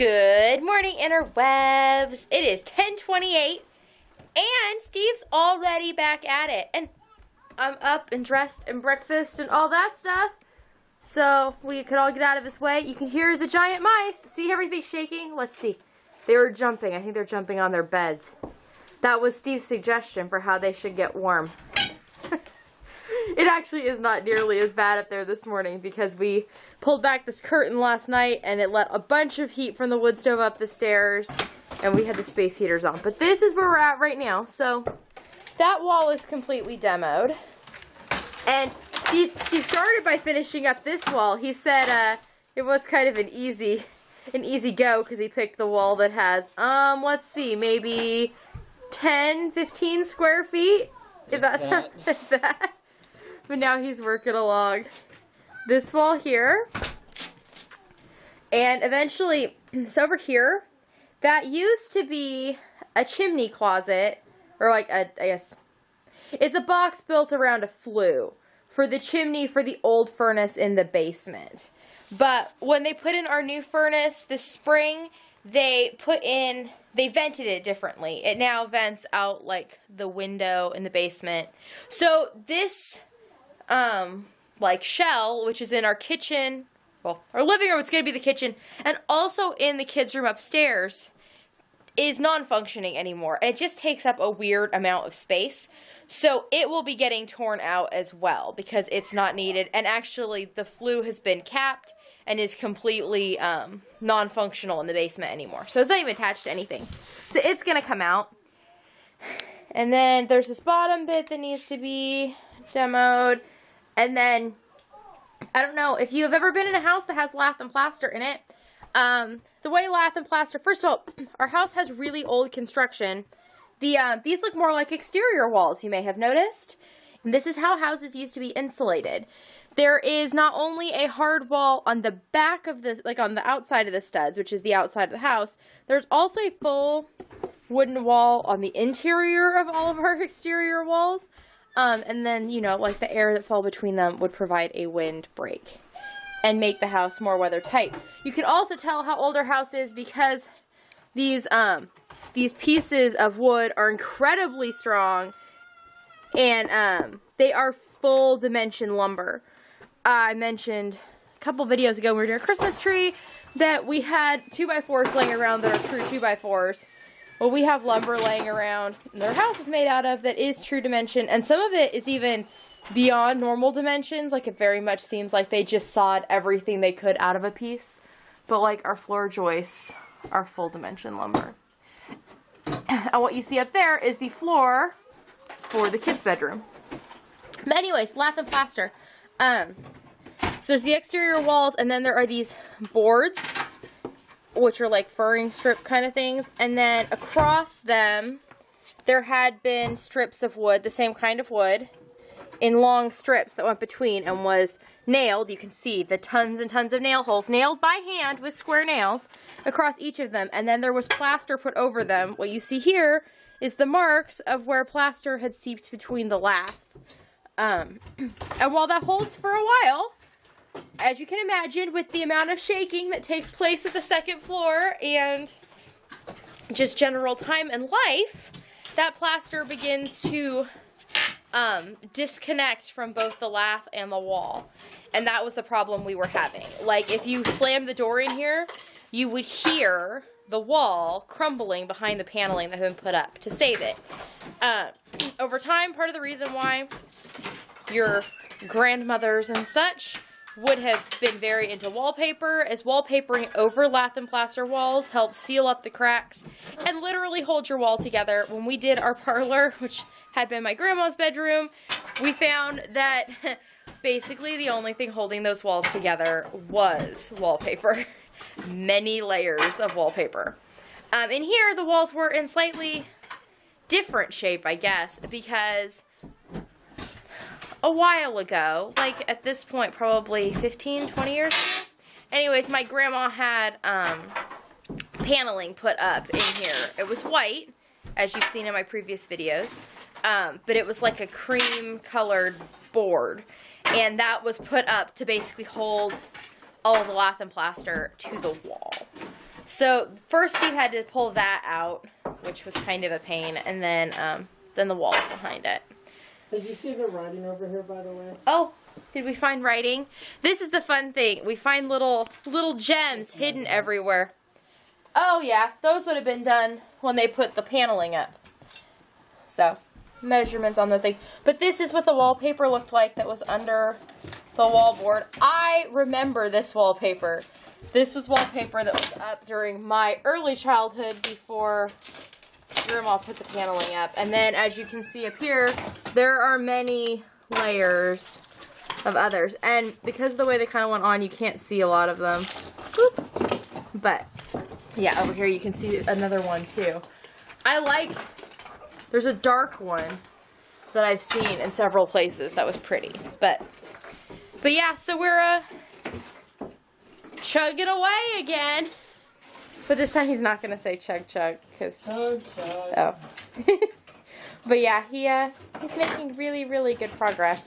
Good morning, interwebs. It is 10:28, and Steve's already back at it. And I'm up and dressed and breakfast and all that stuff, so we could all get out of his way. You can hear the giant mice. See everything shaking? Let's see. They were jumping. I think they're jumping on their beds. That was Steve's suggestion for how they should get warm. It actually is not nearly as bad up there this morning because we pulled back this curtain last night and it let a bunch of heat from the wood stove up the stairs, and we had the space heaters on. But this is where we're at right now. So that wall is completely demoed. And Steve started by finishing up this wall. He said it was kind of an easy go because he picked the wall that has, let's see, maybe 10, 15 square feet. If that's not that. But now he's working along this wall here. And eventually, so over here, that used to be a chimney closet, or like I guess, it's a box built around a flue for the chimney for the old furnace in the basement. But when they put in our new furnace this spring, they vented it differently. It now vents out like the window in the basement. So this like shell, which is in our kitchen, well, our living room, it's going to be the kitchen, and also in the kids' room upstairs, is non-functioning anymore. And it just takes up a weird amount of space. So it will be getting torn out as well because it's not needed. And actually, the flue has been capped and is completely non-functional in the basement anymore. So it's not even attached to anything. So it's going to come out. And then there's this bottom bit that needs to be demoed. And then, I don't know, if you have ever been in a house that has lath and plaster in it, the way lath and plaster, first of all, our house has really old construction. These look more like exterior walls, you may have noticed. And this is how houses used to be insulated. There is not only a hard wall on the back of this, like on the outside of the studs, which is the outside of the house, there's also a full wooden wall on the interior of all of our exterior walls. And then, you know, like the air that fell between them would provide a wind break and make the house more weather tight. You can also tell how old our house is because these pieces of wood are incredibly strong, and they are full dimension lumber. I mentioned a couple videos ago when we were doing a Christmas tree that we had 2x4s laying around that are true 2x4s. Well, we have lumber laying around and their house is made out of that is true dimension, and some of it is even beyond normal dimensions. Like, it very much seems like they just sawed everything they could out of a piece. But like our floor joists are full dimension lumber. And what you see up there is the floor for the kids' bedroom. But anyways, lath and plaster. So there's the exterior walls, and then there are these boards, which are like furring strip kind of things. And then across them, there had been strips of wood, the same kind of wood, in long strips that went between and was nailed. You can see the tons and tons of nail holes, nailed by hand with square nails across each of them. And then there was plaster put over them. What you see here is the marks of where plaster had seeped between the lath. And while that holds for a while, as you can imagine, with the amount of shaking that takes place at the second floor and just general time and life, that plaster begins to disconnect from both the lath and the wall. And that was the problem we were having. Like, if you slammed the door in here, you would hear the wall crumbling behind the paneling that had been put up to save it. Over time, part of the reason why your grandmothers and such would have been very into wallpaper, as wallpapering over lath and plaster walls helps seal up the cracks and literally hold your wall together. When we did our parlor, which had been my grandma's bedroom, we found that basically the only thing holding those walls together was wallpaper. Many layers of wallpaper. In here, the walls were in slightly different shape, I guess, because a while ago, like at this point, probably 15, 20 years ago. Anyways, my grandma had paneling put up in here. It was white, as you've seen in my previous videos, but it was like a cream colored board, and that was put up to basically hold all of the lath and plaster to the wall. So first he had to pull that out, which was kind of a pain, and then the walls behind it. Did you see the writing over here, by the way? Oh, did we find writing? This is the fun thing. We find little gems hidden everywhere. Oh yeah, those would have been done when they put the paneling up. So, measurements on the thing. But this is what the wallpaper looked like that was under the wallboard. I remember this wallpaper. This was wallpaper that was up during my early childhood before Grandma put the paneling up. And then, as you can see up here, there are many layers of others. And because of the way they kind of went on, you can't see a lot of them. Whoop. But, yeah, over here you can see another one, too. There's a dark one that I've seen in several places that was pretty. But yeah, so we're, chugging away again. But this time he's not going to say chug chug, because... Oh. But yeah, he's making really, really good progress.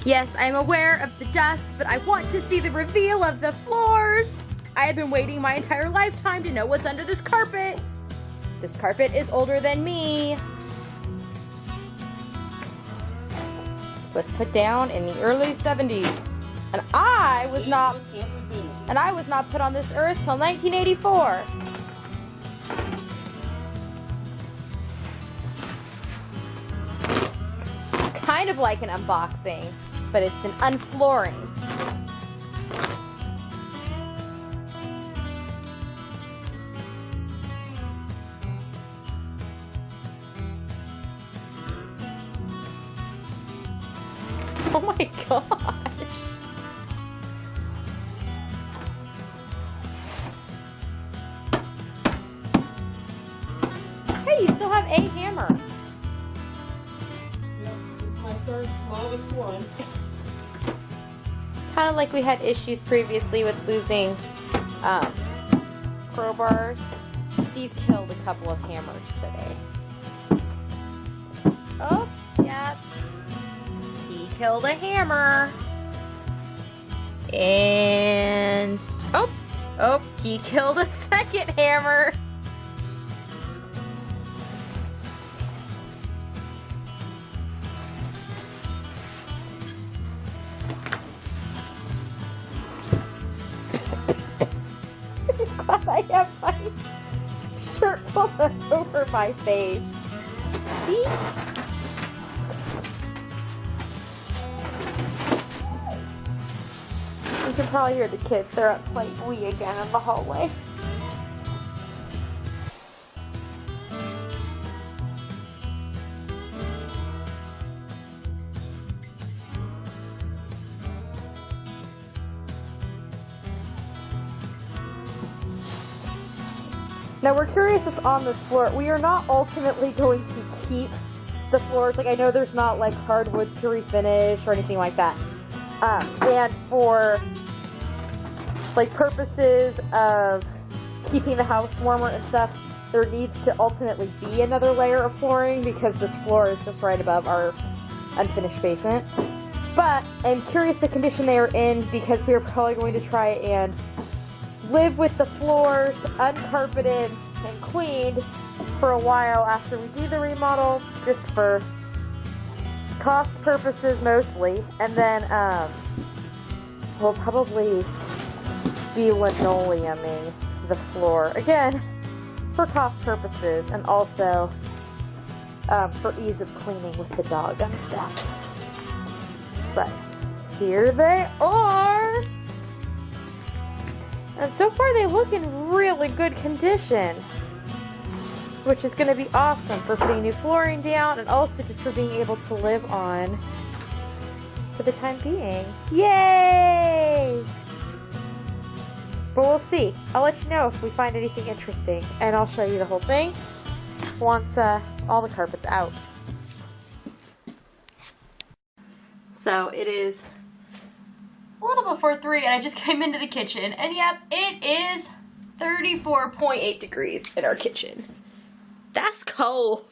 Yes, I'm aware of the dust, but I want to see the reveal of the floors. I have been waiting my entire lifetime to know what's under this carpet. This carpet is older than me. It was put down in the early 70s. And I was not put on this earth till 1984. Kind of like an unboxing, but it's an unflooring. Oh my gosh. Hey, you still have a hammer. Yep, it's my third smallest one. Kind of like we had issues previously with losing crowbars. Steve killed a couple of hammers today. Oh, yeah. He killed a hammer. And oh, he killed a second hammer. God, I have my shirt pulled up over my face. See? You can probably hear the kids. They're up playing Wii again in the hallway. Now we're curious what's on this floor. We are not ultimately going to keep the floors. Like, I know there's not like hardwoods to refinish or anything like that. And for like purposes of keeping the house warmer and stuff, there needs to ultimately be another layer of flooring because this floor is just right above our unfinished basement. But I'm curious the condition they are in because we are probably going to try and live with the floors uncarpeted and cleaned for a while after we do the remodel, just for cost purposes mostly. And then we'll probably be linoleuming the floor again for cost purposes and also for ease of cleaning with the dog and stuff. But here they are. And so far they look in really good condition, which is going to be awesome for putting new flooring down and also just for being able to live on for the time being. Yay! But we'll see. I'll let you know if we find anything interesting, and I'll show you the whole thing once all the carpet's out. So it is a little before 3 and I just came into the kitchen and yep, it is 34.8 degrees in our kitchen. That's cold.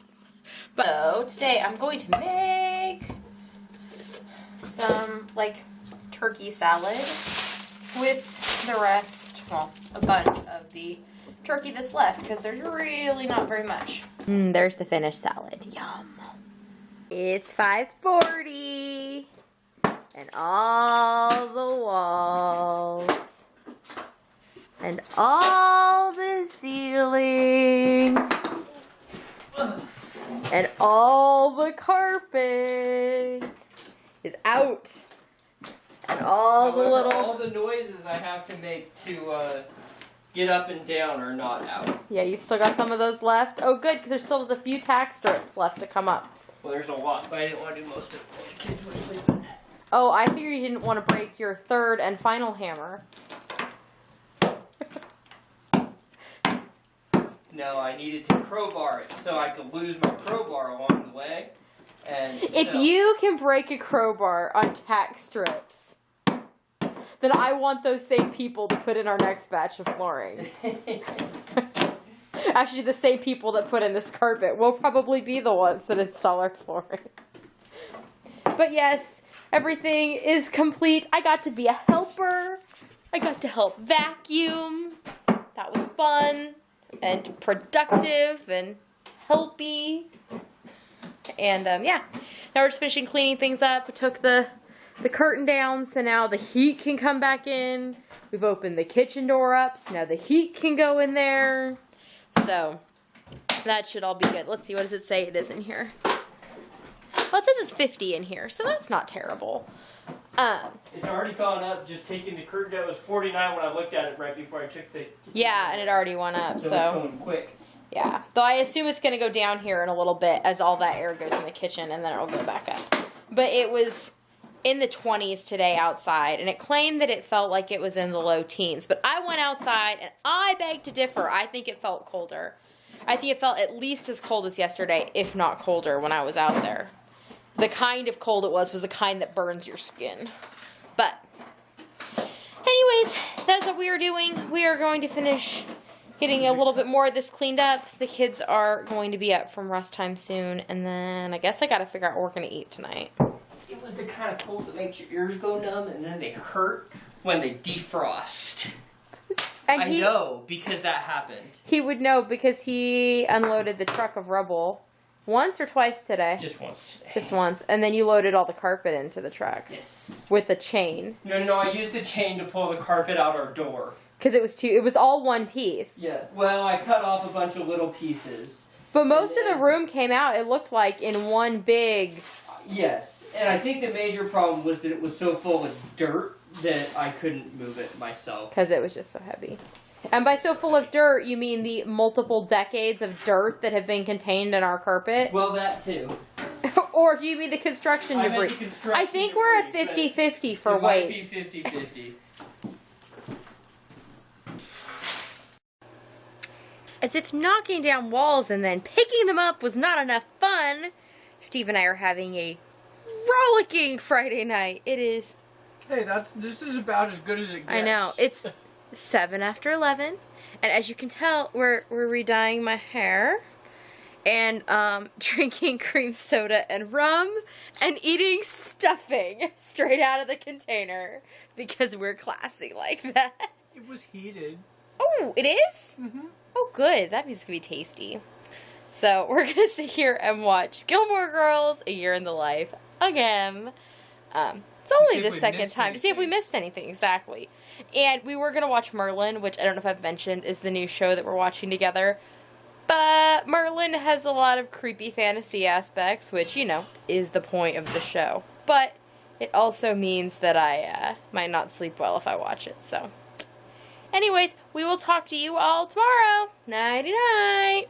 But so today I'm going to make some like turkey salad with the rest well, a bunch of the turkey that's left because there's really not very much. There's the finished salad. Yum. It's 5:40 and all the walls and all the ceiling and all the carpet is out. And all the little... all the noises I have to make to get up and down are not out. Yeah, you've still got some of those left. Oh, good, because there's still just a few tack strips left to come up. Well, there's a lot, but I didn't want to do most of it while the kids were sleeping. Oh, I figured you didn't want to break your third and final hammer. No, I needed to crowbar it so I could lose my crowbar along the way. And if you can break a crowbar on tack strips, then I want those same people to put in our next batch of flooring. Actually, the same people that put in this carpet will probably be the ones that install our flooring. But yes, everything is complete. I got to be a helper. I got to help vacuum. That was fun and productive and helpy. And yeah, now we're just finishing cleaning things up. We took the curtain down, so now the heat can come back in. We've opened the kitchen door up, so now the heat can go in there. So that should all be good. Let's see, what does it say it is in here? Well, it says it's 50 in here, so that's not terrible. It's already gone up, just taking the curtain down. It was 49 when I looked at it right before I took the... Yeah, and it already went up, so... it's going quick. Yeah, though I assume it's going to go down here in a little bit as all that air goes in the kitchen, and then it'll go back up. But it was in the 20s today outside, and it claimed that it felt like it was in the low teens. But I went outside, and I beg to differ. I think it felt colder. I think it felt at least as cold as yesterday, if not colder, when I was out there. The kind of cold it was the kind that burns your skin. But anyways, that's what we are doing. We are going to finish getting a little bit more of this cleaned up. The kids are going to be up from rest time soon, and then I guess I got to figure out what we're going to eat tonight. It was the kind of cold that makes your ears go numb, and then they hurt when they defrost. And I know, because that happened. He would know because he unloaded the truck of rubble once or twice today. Just once today. Just once. And then you loaded all the carpet into the truck. Yes. With a chain. No, I used the chain to pull the carpet out our door. Because it was all one piece. Yeah, well, I cut off a bunch of little pieces. But most of the room came out, it looked like, in one big... Yes, and I think the major problem was that it was so full of dirt that I couldn't move it myself. Because it was just so heavy. And by so full of dirt, you mean the multiple decades of dirt that have been contained in our carpet? Well, that too. Or do you mean the construction debris? I meant the construction I think we're at 50-50 for weight. It might be 50-50. As if knocking down walls and then picking them up was not enough fun, Steve and I are having a rollicking Friday night. It is... Hey, this is about as good as it gets. I know. It's 7 after 11. And as you can tell, we're redyeing my hair. And drinking cream soda and rum. And eating stuffing straight out of the container. Because we're classy like that. It was heated. Oh, it is? Mm-hmm. Oh, good. That means it's going to be tasty. So, we're going to sit here and watch Gilmore Girls, A Year in the Life, again. It's only the second time. To see if we missed anything, exactly. And we were going to watch Merlin, which I don't know if I've mentioned is the new show that we're watching together. But Merlin has a lot of creepy fantasy aspects, which, you know, is the point of the show. But it also means that I might not sleep well if I watch it, so... Anyways, we will talk to you all tomorrow. Nighty-night.